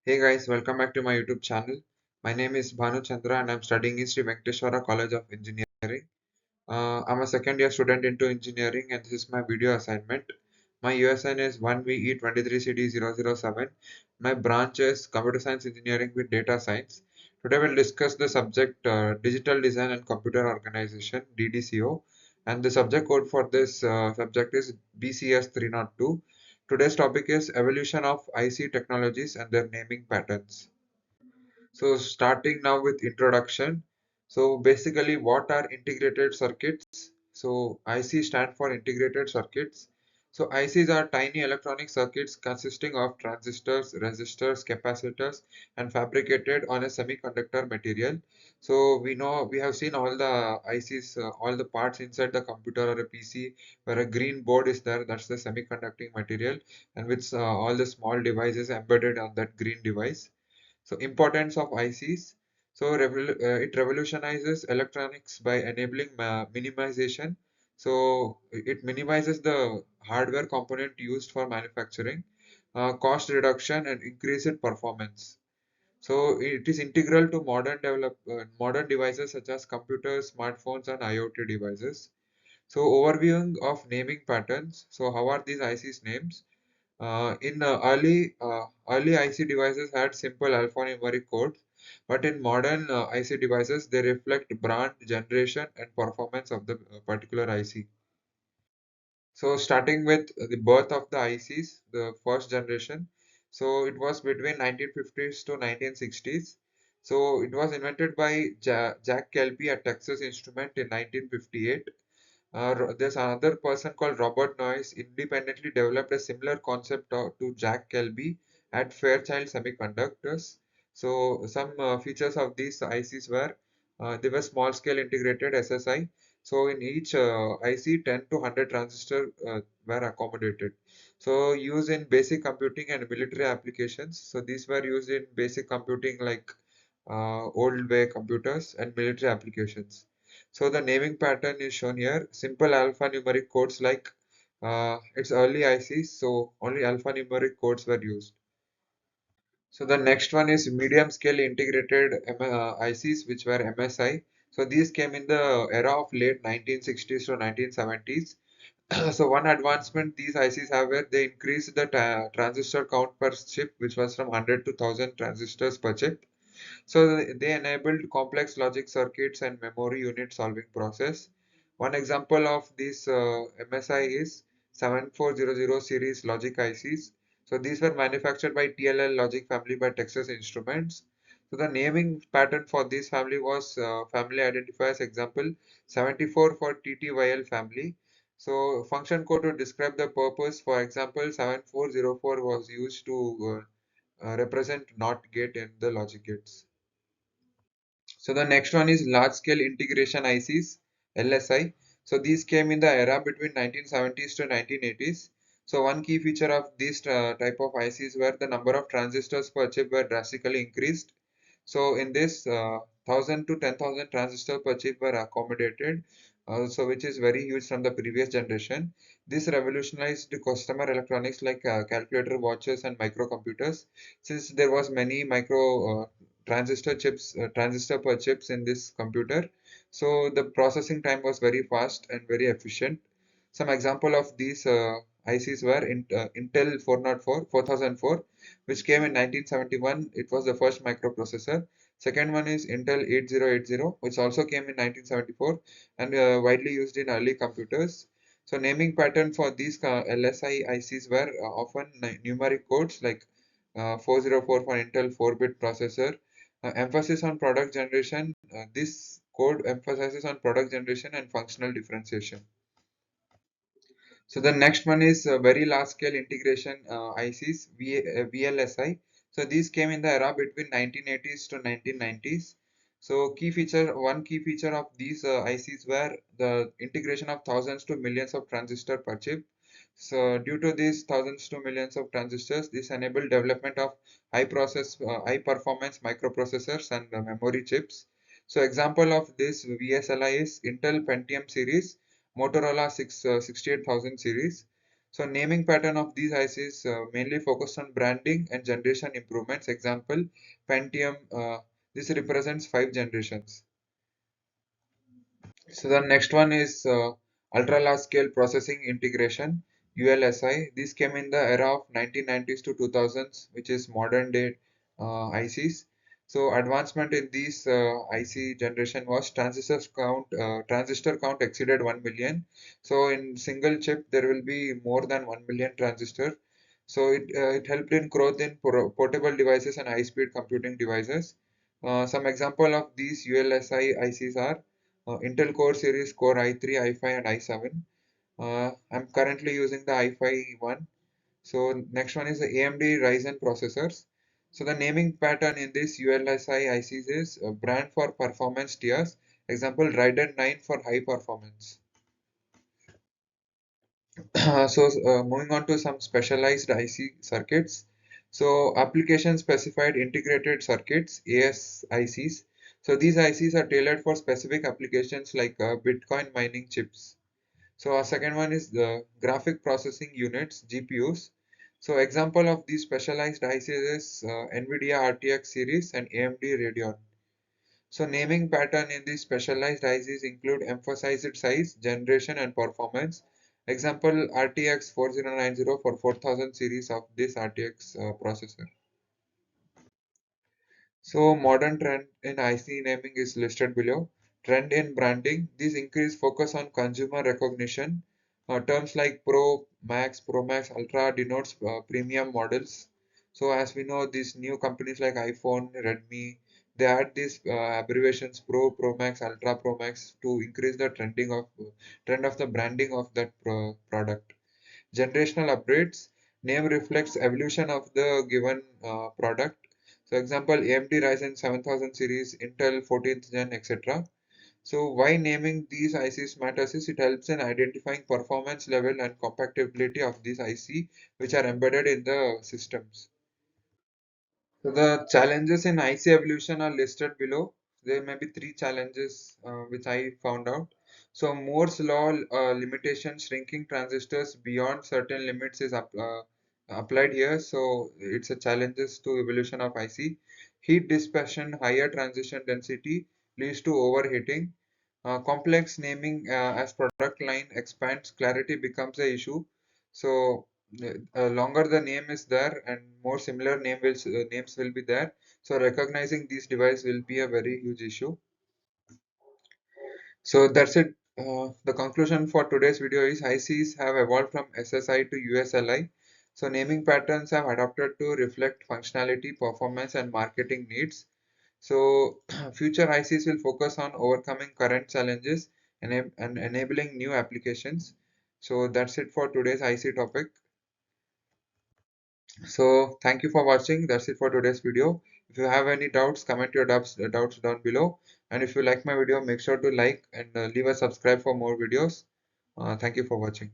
Hey guys, welcome back to my YouTube channel. My name is Bhanu Chandra and I'm studying in Sri Venkateswara College of Engineering. I'm a second year student into engineering and this is my video assignment. My USN is 1VE23CD007. My branch is Computer Science Engineering with Data Science. Today we'll discuss the subject Digital Design and Computer Organization DDCO, and the subject code for this subject is BCS 302. Today's topic is evolution of IC technologies and their naming patterns. So starting now with introduction. So basically what are integrated circuits? So IC stand for integrated circuits. So ICs are tiny electronic circuits consisting of transistors, resistors, capacitors and fabricated on a semiconductor material. So we know we have seen all the ICs, all the parts inside the computer or a PC where a green board is there, that's the semiconducting material, and with all the small devices embedded on that green device. So importance of ICs. So it revolutionizes electronics by enabling minimization. So it minimizes the hardware component used for manufacturing, cost reduction and increased performance. So it is integral to modern devices such as computers, smartphones and IoT devices. So overviewing of naming patterns. So how are these ICs names? Early IC devices had simple alphanumeric codes, but in modern IC devices, they reflect brand, generation, and performance of the particular IC. So, starting with the birth of the ICs, the first generation. So, it was between 1950s to 1960s. So, it was invented by Jack Kelby at Texas Instrument in 1958. There's another person called Robert Noyce independently developed a similar concept to Jack Kelby at Fairchild Semiconductors. So some features of these ICs were they were small scale integrated SSI. So in each IC, 10 to 100 transistors were accommodated. So used in basic computing and military applications. So these were used in basic computing like old way computers and military applications. So the naming pattern is shown here. Simple alphanumeric codes like it's early ICs, so only alphanumeric codes were used. So the next one is medium scale integrated ICs, which were MSI. So these came in the era of late 1960s to 1970s. So one advancement these ICs have where they increased the transistor count per chip, which was from 100 to 1000 transistors per chip. So they enabled complex logic circuits and memory unit solving process. One example of this MSI is 7400 series logic ICs. So these were manufactured by TLL Logic family by Texas Instruments. So the naming pattern for this family was family identifiers example 74 for TTYL family. So function code to describe the purpose. For example, 7404 was used to represent NOT gate in the logic gates. So the next one is large scale integration ICs, LSI. So these came in the era between 1970s to 1980s. So one key feature of these type of ICs were the number of transistors per chip were drastically increased. So in this 1000 to 10,000 transistors per chip were accommodated, so which is very huge from the previous generation. This revolutionized the customer electronics like calculator, watches, and microcomputers. Since there was many micro transistor per chips in this computer, so the processing time was very fast and very efficient. Some example of these ICs were Intel 4004, which came in 1971. It was the first microprocessor. Second one is Intel 8080, which also came in 1974 and widely used in early computers. So naming pattern for these LSI ICs were often numeric codes like 404 for Intel 4-bit processor. Emphasis on product generation. This code emphasizes on product generation and functional differentiation. So the next one is very large scale integration ICs, VLSI. So these came in the era between 1980s to 1990s. So one key feature of these ICs were the integration of thousands to millions of transistors per chip. So due to these thousands to millions of transistors, this enabled development of high performance microprocessors and memory chips. So example of this VSLI is Intel Pentium series, Motorola 68,000 series. So naming pattern of these ICs mainly focused on branding and generation improvements. Example, Pentium. This represents 5 generations. So the next one is ultra large scale processing integration (ULSI). This came in the era of 1990s to 2000s, which is modern day ICs. So advancement in these IC generation was transistor count exceeded 1 million. So in single chip there will be more than 1 million transistor. So it helped in growth in portable devices and high speed computing devices. Some example of these ULSI ICs are Intel Core series Core i3, i5 and i7. I'm currently using the i5 one. So next one is the AMD Ryzen processors. So the naming pattern in this ULSI ICs is brand for performance tiers. Example, Ryzen 9 for high performance. Moving on to some specialized IC circuits. So application specified integrated circuits, ASICs. So these ICs are tailored for specific applications like Bitcoin mining chips. So our second one is the graphic processing units, GPUs. So example of these specialized ICs is NVIDIA RTX series and AMD Radeon. So naming pattern in these specialized ICs include emphasized size, generation and performance. Example RTX 4090 for 4000 series of this RTX processor. So modern trend in IC naming is listed below. Trend in branding. This increased focus on consumer recognition. Terms like Pro, Max, Pro Max, Ultra denotes premium models. So as we know, these new companies like iPhone, Redmi, they add these abbreviations Pro, Pro Max, Ultra Pro Max to increase the trend of the branding of that product. Generational upgrades. Name reflects evolution of the given product. So example AMD Ryzen 7000 series, Intel 14th gen, etc. So why naming these ICs matters is it helps in identifying performance level and compatibility of these IC which are embedded in the systems. So the challenges in IC evolution are listed below. There may be 3 challenges which I found out. So Moore's law limitation shrinking transistors beyond certain limits is applied here. So it's a challenges to evolution of IC. Heat dissipation, higher transition density leads to overheating. Complex naming as product line expands, clarity becomes a issue. So longer the name is there and more similar names will be there, so recognizing these devices will be a very huge issue. So that's it. The conclusion for today's video is ICs have evolved from SSI to USLI. So naming patterns have adapted to reflect functionality, performance and marketing needs. So future ICs will focus on overcoming current challenges and enabling new applications. So that's it for today's IC topic. So thank you for watching. That's it for today's video. If you have any doubts, comment your doubts down below. And if you like my video, make sure to like and leave a subscribe for more videos. Thank you for watching.